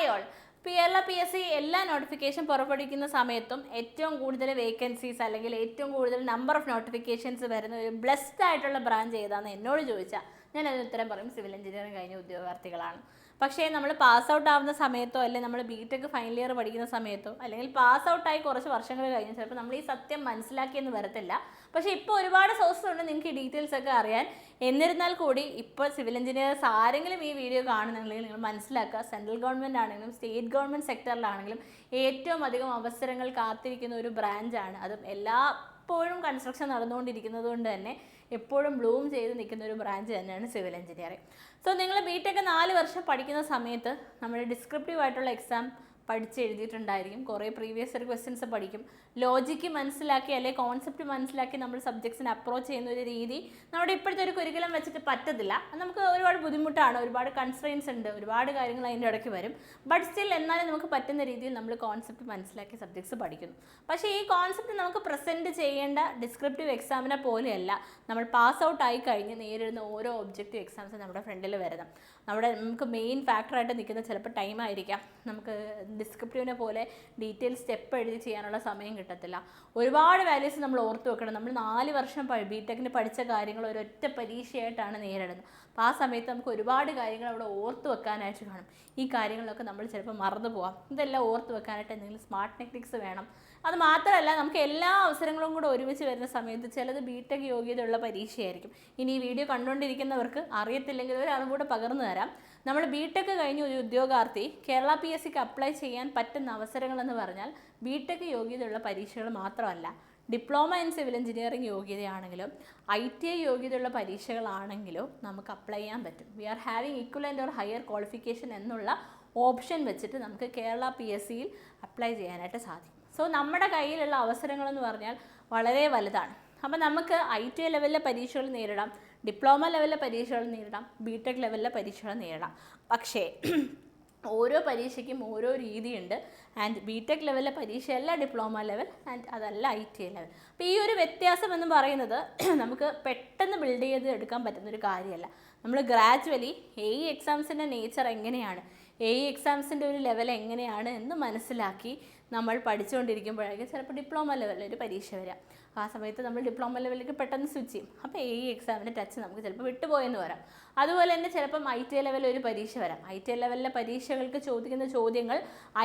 Hi all. Kerala PSC എല്ലാ notification പുറപ്പെടുവിക്കുന്ന സമയത്തും ഏറ്റവും കൂടുതൽ വേക്കൻസീസ് അല്ലെങ്കിൽ ഏറ്റവും കൂടുതൽ നമ്പർ ഓഫ് നോട്ടിഫിക്കേഷൻസ് വരുന്ന ഒരു ബ്ലെസ്ഡ് ആയിട്ടുള്ള ബ്രാഞ്ച് ഏതാണെന്ന് എന്നോട് ചോദിച്ചാൽ ഞാൻ അതിന് ഉത്തരം പറയും സിവിൽ എഞ്ചിനീയറിംഗ് കഴിഞ്ഞ ഉദ്യോഗാർത്ഥികളാണ്. പക്ഷേ നമ്മൾ പാസ് ഔട്ട് ആവുന്ന സമയത്തോ അല്ലെങ്കിൽ നമ്മൾ BTech ഫൈനൽ ഇയർ പഠിക്കുന്ന സമയത്തോ അല്ലെങ്കിൽ പാസ് ഔട്ടായി കുറച്ച് വർഷങ്ങൾ കഴിഞ്ഞ് ചിലപ്പോൾ നമ്മൾ ഈ സത്യം മനസ്സിലാക്കിയെന്ന് വരത്തില്ല. പക്ഷേ ഇപ്പോൾ ഒരുപാട് സോഴ്സ് ഉണ്ട് നിങ്ങൾക്ക് ഈ ഡീറ്റെയിൽസ് ഒക്കെ അറിയാൻ. എന്നിരുന്നാൽ കൂടി ഇപ്പോൾ സിവിൽ എഞ്ചിനീയേഴ്സ് ആരെങ്കിലും ഈ വീഡിയോ കാണുന്നുണ്ടെങ്കിൽ നിങ്ങൾ മനസ്സിലാക്കുക, സെൻട്രൽ ഗവൺമെൻറ് ആണെങ്കിലും സ്റ്റേറ്റ് ഗവൺമെൻറ് സെക്ടറിലാണെങ്കിലും ഏറ്റവും അധികം അവസരങ്ങൾ കാത്തിരിക്കുന്ന ഒരു ബ്രാഞ്ചാണ്. അതും എപ്പോഴും കൺസ്ട്രക്ഷൻ നടന്നുകൊണ്ടിരിക്കുന്നത് കൊണ്ട് തന്നെ എപ്പോഴും ബ്ലൂം ചെയ്ത് നിൽക്കുന്ന ഒരു ബ്രാഞ്ച് തന്നെയാണ് സിവിൽ എഞ്ചിനീയറിംഗ്. സോ നിങ്ങൾ BTech 4 വർഷം പഠിക്കുന്ന സമയത്ത് നമ്മുടെ ഡിസ്ക്രിപ്റ്റീവ് ആയിട്ടുള്ള എക്സാം പഠിച്ചെഴുതിയിട്ടുണ്ടായിരിക്കും. കുറേ പ്രീവിയസ് ഇയർ ക്വസ്റ്റ്യൻസ് പഠിക്കും. ലോജിക്ക് മനസ്സിലാക്കി അല്ലെങ്കിൽ കോൺസെപ്റ്റ് മനസ്സിലാക്കി നമ്മൾ സബ്ജക്ട്സിനെ അപ്രോച്ച് ചെയ്യുന്ന ഒരു രീതി നമ്മുടെ ഇപ്പോഴത്തെ ഒരു കുരിക്കുലം വെച്ചിട്ട് പറ്റത്തില്ല. നമുക്ക് ഒരുപാട് ബുദ്ധിമുട്ടാണ്, ഒരുപാട് കൺസ്ട്രെയിൻസ് ഉണ്ട്, ഒരുപാട് കാര്യങ്ങൾ അതിൻ്റെ ഇടയ്ക്ക് വരും. ബട്ട് സ്റ്റിൽ എന്നാലും നമുക്ക് പറ്റുന്ന രീതിയിൽ നമ്മൾ കോൺസെപ്റ്റ് മനസ്സിലാക്കി സബ്ജക്ട്സ് പഠിക്കുന്നു. പക്ഷേ ഈ കോൺസെപ്റ്റ് നമുക്ക് പ്രസൻറ്റ് ചെയ്യേണ്ട ഡിസ്ക്രിപ്റ്റീവ് എക്സാമിനെ പോലെയല്ല നമ്മൾ പാസ് ഔട്ട് ആയി കഴിഞ്ഞ് നേരിടുന്ന ഓരോ ഒബ്ജക്റ്റീവ് എക്സാംസ് നമ്മുടെ ഫ്രണ്ടിൽ വരുന്നത്. നമുക്ക് മെയിൻ ഫാക്ടറായിട്ട് നിൽക്കുന്ന ചിലപ്പോൾ ടൈം ആയിരിക്കാം. നമുക്ക് ഡിസ്ക്രിപ്റ്റീവിനെ പോലെ ഡീറ്റെയിൽ സ്റ്റെപ്പ് എഴുതി ചെയ്യാനുള്ള സമയം കിട്ടത്തില്ല. ഒരുപാട് വാല്യൂസ് നമ്മൾ ഓർത്ത് വെക്കണം. നമ്മൾ 4 വർഷം BTechന് പഠിച്ച കാര്യങ്ങൾ ഒരൊറ്റ പരീക്ഷയായിട്ടാണ് നേരിടുന്നത്. അപ്പോൾ ആ സമയത്ത് നമുക്ക് ഒരുപാട് കാര്യങ്ങൾ അവിടെ ഓർത്ത് വെക്കാനായിട്ട് കാണും. ഈ കാര്യങ്ങളൊക്കെ നമ്മൾ ചിലപ്പോൾ മറന്നു പോകാം. ഇതെല്ലാം ഓർത്ത് വെക്കാനായിട്ട് എന്തെങ്കിലും സ്മാർട്ട് ടെക്നിക്സ് വേണം. അത് മാത്രമല്ല നമുക്ക് എല്ലാ അവസരങ്ങളും കൂടെ ഒരുമിച്ച് വരുന്ന സമയത്ത് ചിലത് BTech യോഗ്യതയുള്ള പരീക്ഷയായിരിക്കും. ഇനി ഈ വീഡിയോ കണ്ടുകൊണ്ടിരിക്കുന്നവർക്ക് അറിയത്തില്ലെങ്കിൽ ഒരാളും കൂടെ പകർന്നു തരാം. നമ്മൾ BTech കഴിഞ്ഞ ഒരു ഉദ്യോഗാർത്ഥി കേരള PSCക്ക് അപ്ലൈ ചെയ്യാൻ പറ്റുന്ന അവസരങ്ങളെന്ന് പറഞ്ഞാൽ BTech യോഗ്യതയുള്ള പരീക്ഷകൾ മാത്രമല്ല, ഡിപ്ലോമ ഇൻ സിവിൽ എഞ്ചിനീയറിംഗ് യോഗ്യതയാണെങ്കിലും ITI യോഗ്യതയുള്ള പരീക്ഷകളാണെങ്കിലും നമുക്ക് അപ്ലൈ ചെയ്യാൻ പറ്റും. We are having equivalent or higher qualification എന്നുള്ള ഓപ്ഷൻ വെച്ചിട്ട് നമുക്ക് കേരള PSCയിൽ അപ്ലൈ ചെയ്യാനായിട്ട് സാധിക്കും. സോ നമ്മുടെ കയ്യിലുള്ള അവസരങ്ങളെന്ന് പറഞ്ഞാൽ വളരെ വലുതാണ്. അപ്പോൾ നമുക്ക് ITI ലെവലിലെ പരീക്ഷകൾ നേരിടാം, ഡിപ്ലോമ ലെവലിലെ പരീക്ഷകൾ നേരിടാം, BTech ലെവലിലെ പരീക്ഷകൾ നേരിടാം. പക്ഷേ ഓരോ പരീക്ഷയ്ക്കും ഓരോ രീതിയുണ്ട്. ആൻഡ് BTech ലെവലിലെ പരീക്ഷയല്ല ഡിപ്ലോമ ലെവൽ, ആൻഡ് അതല്ല ITI ലെവൽ. അപ്പോൾ ഈ ഒരു വ്യത്യാസം എന്ന് പറയുന്നത് നമുക്ക് പെട്ടെന്ന് ബിൽഡ് ചെയ്ത് എടുക്കാൻ പറ്റുന്നൊരു കാര്യമല്ല. നമ്മൾ ഗ്രാജുവലി AE എക്സാംസിൻ്റെ നേച്ചർ എങ്ങനെയാണ്, AE എക്സാംസിൻ്റെ ഒരു ലെവൽ എങ്ങനെയാണ് എന്ന് മനസ്സിലാക്കി നമ്മൾ പഠിച്ചുകൊണ്ടിരിക്കുമ്പോഴായിരിക്കും ചിലപ്പോൾ ഡിപ്ലോമ ലെവലിൽ ഒരു പരീക്ഷ വരാം. ആ സമയത്ത് നമ്മൾ ഡിപ്ലോമ ലെവലിലേക്ക് പെട്ടെന്ന് സ്വിച്ച് ചെയ്യും. അപ്പോൾ AE എക്സാമിൻ്റെ ടച്ച് നമുക്ക് ചിലപ്പോൾ വിട്ടുപോയെന്ന് വരാം. അതുപോലെ തന്നെ ചിലപ്പം ITI ലെവലിൽ ഒരു പരീക്ഷ വരാം. ITI ലെവലിലെ പരീക്ഷകൾക്ക് ചോദിക്കുന്ന ചോദ്യങ്ങൾ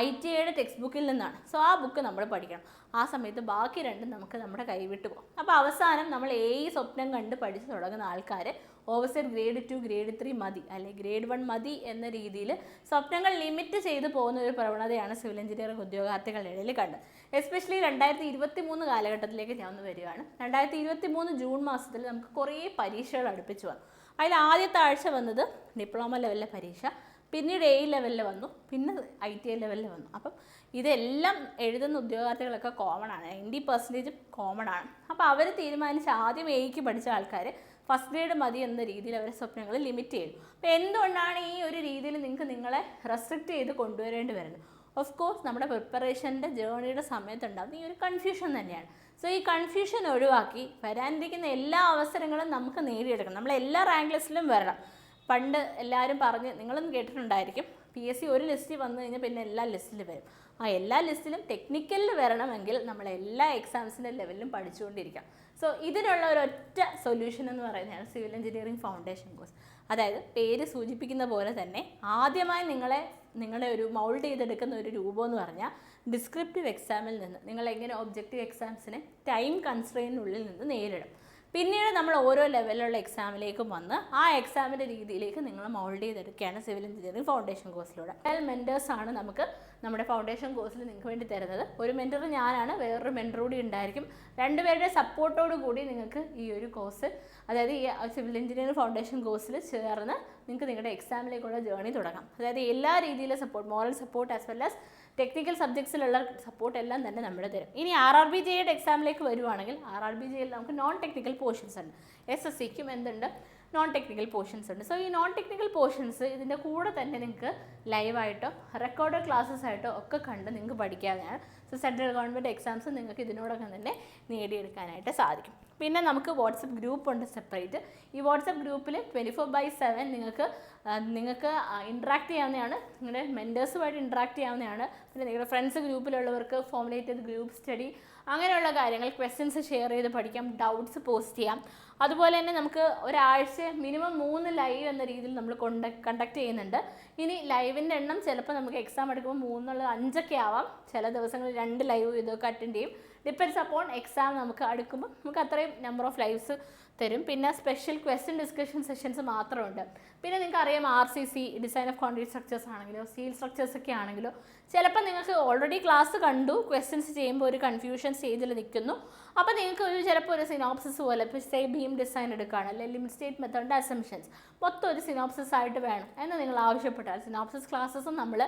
ITIയുടെ ടെക്സ്റ്റ് ബുക്കിൽ നിന്നാണ്. സോ ആ ബുക്ക് നമ്മൾ പഠിക്കണം. ആ സമയത്ത് ബാക്കി രണ്ടും നമുക്ക് നമ്മുടെ കൈവിട്ട് പോകും. അപ്പോൾ അവസാനം നമ്മൾ AE സ്വപ്നം കണ്ട് പഠിച്ചു തുടങ്ങുന്ന ആൾക്കാർ ഓവർസെറ്റ് ഗ്രേഡ് 2 ഗ്രേഡ് 3 മതി അല്ലെങ്കിൽ ഗ്രേഡ് 1 മതി എന്ന രീതിയിൽ സ്വപ്നങ്ങൾ ലിമിറ്റ് ചെയ്ത് പോകുന്ന ഒരു പ്രവണതയാണ് സിവിൽ എഞ്ചിനീയറിംഗ് ഉദ്യോഗാർത്ഥികളുടെ ഇടയിൽ കണ്ടത്. എസ്പെഷ്യലി 2023 കാലഘട്ടത്തിലേക്ക് ഞാൻ ഒന്ന് വരികയാണ്. 2023 ജൂൺ മാസത്തിൽ നമുക്ക് കുറേ പരീക്ഷകൾ അടുപ്പിച്ച് വന്നു. അതിൽ ആദ്യത്തെ ആഴ്ച വന്നത് ഡിപ്ലോമ ലെവലിലെ പരീക്ഷ, പിന്നീട് AE ലെവലിൽ വന്നു, പിന്നെ ITI ലെവലിൽ വന്നു. അപ്പം ഇതെല്ലാം എഴുതുന്ന ഉദ്യോഗാർത്ഥികളൊക്കെ കോമൺ ആണ്, 90% കോമൺ ആണ്. അപ്പോൾ അവർ തീരുമാനിച്ച് ആദ്യം AEക്ക് പഠിച്ച ആൾക്കാർ ഫസ്റ്റ് ഗ്രേഡ് മതി എന്ന രീതിയിൽ അവരുടെ സ്വപ്നങ്ങൾ ലിമിറ്റ് ചെയ്തു. അപ്പോൾ എന്തുകൊണ്ടാണ് ഈ ഒരു രീതിയിൽ നിങ്ങളെ റെസ്ട്രിക്റ്റ് ചെയ്ത് കൊണ്ടുവരേണ്ടി വരുന്നത്? ഓഫ് കോഴ്സ് നമ്മുടെ പ്രിപ്പറേഷൻ്റെ ജേർണിയുടെ സമയത്തുണ്ടാകുന്ന ഈ ഒരു കൺഫ്യൂഷൻ തന്നെയാണ്. സോ ഈ കൺഫ്യൂഷൻ ഒഴിവാക്കി വരാനിരിക്കുന്ന എല്ലാ അവസരങ്ങളും നമുക്ക് നേടിയെടുക്കണം. നമ്മൾ എല്ലാ റാങ്ക് ലിസ്റ്റിലും വരണം. പണ്ട് എല്ലാവരും പറഞ്ഞ് നിങ്ങളൊന്നും കേട്ടിട്ടുണ്ടായിരിക്കും, PSC ഒരു ലിസ്റ്റിൽ വന്നു കഴിഞ്ഞാൽ പിന്നെ എല്ലാ ലിസ്റ്റിലും വരും. ആ എല്ലാ ലിസ്റ്റിലും ടെക്നിക്കലിൽ വരണമെങ്കിൽ നമ്മൾ എല്ലാ എക്സാംസിൻ്റെ ലെവലിലും പഠിച്ചുകൊണ്ടിരിക്കാം. സോ ഇതിനുള്ള ഒരൊറ്റ സൊല്യൂഷൻ എന്ന് പറയുന്നതാണ് സിവിൽ എഞ്ചിനീയറിംഗ് ഫൗണ്ടേഷൻ കോഴ്സ്. അതായത് പേര് സൂചിപ്പിക്കുന്ന പോലെ തന്നെ ആദ്യമായി നിങ്ങളെ ഒരു മൗൾഡ് ചെയ്തെടുക്കുന്ന ഒരു രൂപം എന്ന് പറഞ്ഞാൽ ഡിസ്ക്രിപ്റ്റീവ് എക്സാമിൽ നിന്ന് നിങ്ങൾ എങ്ങനെ ഒബ്ജക്റ്റീവ് എക്സാംസിനെ ടൈം കൺസ്ട്രെയിനുള്ളിൽ നിന്ന് നേരിടും. പിന്നീട് നമ്മൾ ഓരോ ലെവലിലുള്ള എക്സാമിലേക്കും വന്ന് ആ എക്സാമിൻ്റെ രീതിയിലേക്ക് നിങ്ങൾ മൗൾഡ് ചെയ്തെടുക്കുകയാണ് സിവിൽ എഞ്ചിനീയറിംഗ് ഫൗണ്ടേഷൻ കോഴ്സിലൂടെ. മെൻറ്റേഴ്സാണ് നമുക്ക് നമ്മുടെ ഫൗണ്ടേഷൻ കോഴ്സിൽ നിങ്ങൾക്ക് വേണ്ടി തരുന്നത്. ഒരു മെൻറ്റർ ഞാനാണ്, വേറൊരു മെൻറ്റർ കൂടി ഉണ്ടായിരിക്കും. രണ്ടുപേരുടെ സപ്പോർട്ടോടു കൂടി നിങ്ങൾക്ക് ഈ ഒരു കോഴ്സ്, അതായത് ഈ സിവിൽ എഞ്ചിനീയറിംഗ് ഫൗണ്ടേഷൻ കോഴ്സിൽ ചേർന്ന് നിങ്ങൾക്ക് നിങ്ങളുടെ എക്സാമിലേക്കുള്ള ജേർണി തുടങ്ങാം. അതായത് എല്ലാ രീതിയിലും support, moral support as well as technical സബ്ജക്ട്സിലുള്ള സപ്പോർട്ട് എല്ലാം തന്നെ നമ്മൾ തരും. ഇനി RRBJയുടെ എക്സാമിലേക്ക് വരുവാണെങ്കിൽ RRBJയിൽ നമുക്ക് നോൺ ടെക്നിക്കൽ പോർഷൻസ് ഉണ്ട്. SSCക്കും എന്തുണ്ട്, നോൺ ടെക്നിക്കൽ പോർഷൻസ് ഉണ്ട്. സോ ഈ നോൺ ടെക്നിക്കൽ പോർഷൻസ് ഇതിൻ്റെ കൂടെ തന്നെ നിങ്ങൾക്ക് ലൈവായിട്ടോ റെക്കോർഡഡ് ക്ലാസ്സസ് ആയിട്ടോ ഒക്കെ കണ്ട് നിങ്ങൾക്ക് പഠിക്കാവുന്നതാണ്. സോ സെൻട്രൽ ഗവൺമെൻറ് എക്സാംസ് നിങ്ങൾക്ക് ഇതിനോടൊക്കെ തന്നെ നേടിയെടുക്കാനായിട്ട് സാധിക്കും. പിന്നെ നമുക്ക് വാട്സപ്പ് ഗ്രൂപ്പ് ഉണ്ട് സെപ്പറേറ്റ്. ഈ വാട്സപ്പ് ഗ്രൂപ്പിൽ 24/7 നിങ്ങൾക്ക് നിങ്ങൾക്ക് ഇൻട്രാക്ട് ചെയ്യാവുന്നതാണ്, നിങ്ങളുടെ മെൻറ്റേഴ്സുമായിട്ട് ഇൻട്രാക്ട് ചെയ്യാവുന്നതാണ്. പിന്നെ നിങ്ങളുടെ ഫ്രണ്ട്സ് ഗ്രൂപ്പിലുള്ളവർക്ക് ഫോർമുലേറ്റ് ചെയ്ത് ഗ്രൂപ്പ് സ്റ്റഡി അങ്ങനെയുള്ള കാര്യങ്ങൾ, ക്വസ്റ്റ്യൻസ് ഷെയർ ചെയ്ത് പഠിക്കാം, ഡൗട്ട്സ് പോസ്റ്റ് ചെയ്യാം. അതുപോലെ തന്നെ നമുക്ക് ഒരാഴ്ച മിനിമം 3 ലൈവ് എന്ന രീതിയിൽ നമ്മൾ കണ്ടക്ട് ചെയ്യുന്നുണ്ട്. ഇനി ലൈവിൻ്റെ എണ്ണം ചിലപ്പോൾ നമുക്ക് എക്സാം എടുക്കുമ്പോൾ 3 5 ആവാം, ചില ദിവസങ്ങളിൽ 2 ലൈവ് ഇതൊക്കെ അറ്റൻഡ് ചെയ്യും. ഡിപ്പെൻഡ്സ് അപ്പോൺ എക്സാം നമുക്ക് അടുക്കുമ്പോൾ നമുക്ക് അത്രയും നമ്പർ ഓഫ് ലൈവ്സ് തരും. പിന്നെ സ്പെഷ്യൽ ക്വസ്റ്റ്യൻ ഡിസ്കഷൻ സെഷൻസ് മാത്രമുണ്ട്. പിന്നെ നിങ്ങൾക്ക് അറിയാം RCC design of concrete structures ആണെങ്കിലോ സ്റ്റീൽ സ്ട്രക്ചേഴ്സ് ഒക്കെ ആണെങ്കിലോ ചിലപ്പോൾ നിങ്ങൾക്ക് ഓൾറെഡി ക്ലാസ് കണ്ടു, ക്വസ്റ്റ്യൻസ് ചെയ്യുമ്പോൾ ഒരു കൺഫ്യൂഷൻ സ്റ്റേജിൽ നിൽക്കുന്നു. അപ്പോൾ നിങ്ങൾക്ക് ചിലപ്പോൾ ഒരു സിനോപ്സിസ് പോലെ, ഇപ്പോൾ സേ ബീം ഡിസൈൻ എടുക്കുകയാണ്, അല്ലെങ്കിൽ ലിമിറ്റ് സ്റ്റേറ്റ് മെത്തേഡിൻ്റെ അസംഷൻസ് മൊത്തം ഒരു സിനോപ്സിസ് ആയിട്ട് വേണം എന്ന് നിങ്ങൾ ആവശ്യപ്പെട്ടാൽ സിനോപ്സിസ് ക്ലാസ്സസും നമ്മൾ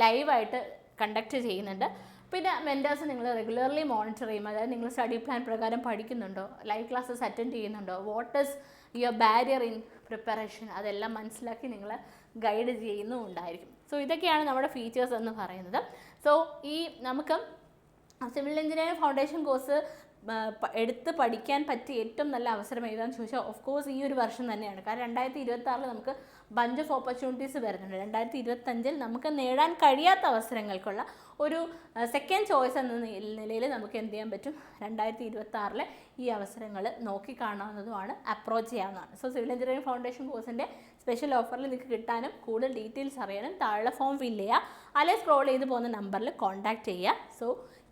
ലൈവായിട്ട് കണ്ടക്ട് ചെയ്യുന്നുണ്ട്. പിന്നെ മെൻറ്റേഴ്സ് നിങ്ങൾ റെഗുലർലി മോണിറ്റർ ചെയ്യും. അതായത് നിങ്ങൾ സ്റ്റഡി പ്ലാൻ പ്രകാരം പഠിക്കുന്നുണ്ടോ, ലൈവ് ക്ലാസ്സസ് അറ്റൻഡ് ചെയ്യുന്നുണ്ടോ, what is your barrier in preparation, അതെല്ലാം മനസ്സിലാക്കി നിങ്ങൾ ഗൈഡ് ചെയ്യുന്നുമുണ്ടായിരിക്കും. സോ ഇതൊക്കെയാണ് നമ്മുടെ ഫീച്ചേഴ്സ് എന്ന് പറയുന്നത്. സോ ഈ നമുക്ക് സിവിൽ എഞ്ചിനീയറിംഗ് ഫൗണ്ടേഷൻ കോഴ്സ് എടുത്ത് പഠിക്കാൻ പറ്റിയ ഏറ്റവും നല്ല അവസരം ഏതാണെന്ന് ചോദിച്ചാൽ ഓഫ് കോഴ്സ് ഈ ഒരു വർഷം തന്നെയാണ്. കാരണം 2026 നമുക്ക് ബഞ്ച് ഓഫ് ഓപ്പർച്യൂണിറ്റീസ് വരുന്നുണ്ട്. 2025 നമുക്ക് നേടാൻ കഴിയാത്ത അവസരങ്ങൾക്കുള്ള ഒരു സെക്കൻഡ് ചോയ്സ് എന്ന നിലയിൽ നമുക്ക് എന്ത് ചെയ്യാൻ പറ്റും, 2026 ഈ അവസരങ്ങൾ നോക്കിക്കാണാവുന്നതുമാണ്, അപ്രോച്ച് ചെയ്യാവുന്നതാണ്. സോ സിവിൽ എഞ്ചിനീയറിംഗ് ഫൗണ്ടേഷൻ കോഴ്സിൻ്റെ സ്പെഷ്യൽ ഓഫറിൽ നിങ്ങൾക്ക് കിട്ടാനും കൂടുതൽ ഡീറ്റെയിൽസ് അറിയാനും താഴെ ഫോം ഫില്ല് ചെയ്യുക, അല്ലെങ്കിൽ സ്ക്രോൾ ചെയ്ത് പോകുന്ന നമ്പറിൽ കോൺടാക്റ്റ് ചെയ്യുക. സോ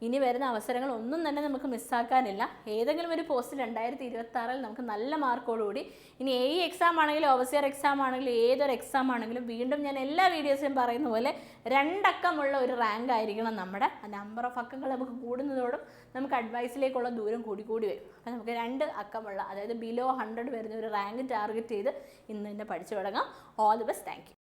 ഇനി വരുന്ന അവസരങ്ങൾ ഒന്നും തന്നെ നമുക്ക് മിസ്സാക്കാനില്ല. ഏതെങ്കിലും ഒരു പോസ്റ്റ് 2026 നമുക്ക് നല്ല മാർക്കോടുകൂടി, ഇനി AE എക്സാം ആണെങ്കിലും ഓവർസിയർ എക്സാം ആണെങ്കിലും ഏതൊരു എക്സാം ആണെങ്കിലും, വീണ്ടും ഞാൻ എല്ലാ വീഡിയോസിലും പറയുന്ന പോലെ 2 അക്കമുള്ള ഒരു റാങ്ക് ആയിരിക്കണം നമ്മുടെ. നമ്പർ ഓഫ് അക്കങ്ങൾ നമുക്ക് കൂടുന്നതോടും നമുക്ക് അഡ്വൈസിലേക്കുള്ള ദൂരം കൂടി വരും. അപ്പോൾ നമുക്ക് 2 അക്കമുള്ള, അതായത് ബിലോ 100 വരുന്ന ഒരു റാങ്ക് ടാർഗറ്റ് ചെയ്ത് ഇന്ന് തന്നെ പഠിച്ചു തുടങ്ങാം. All the best. Thank you.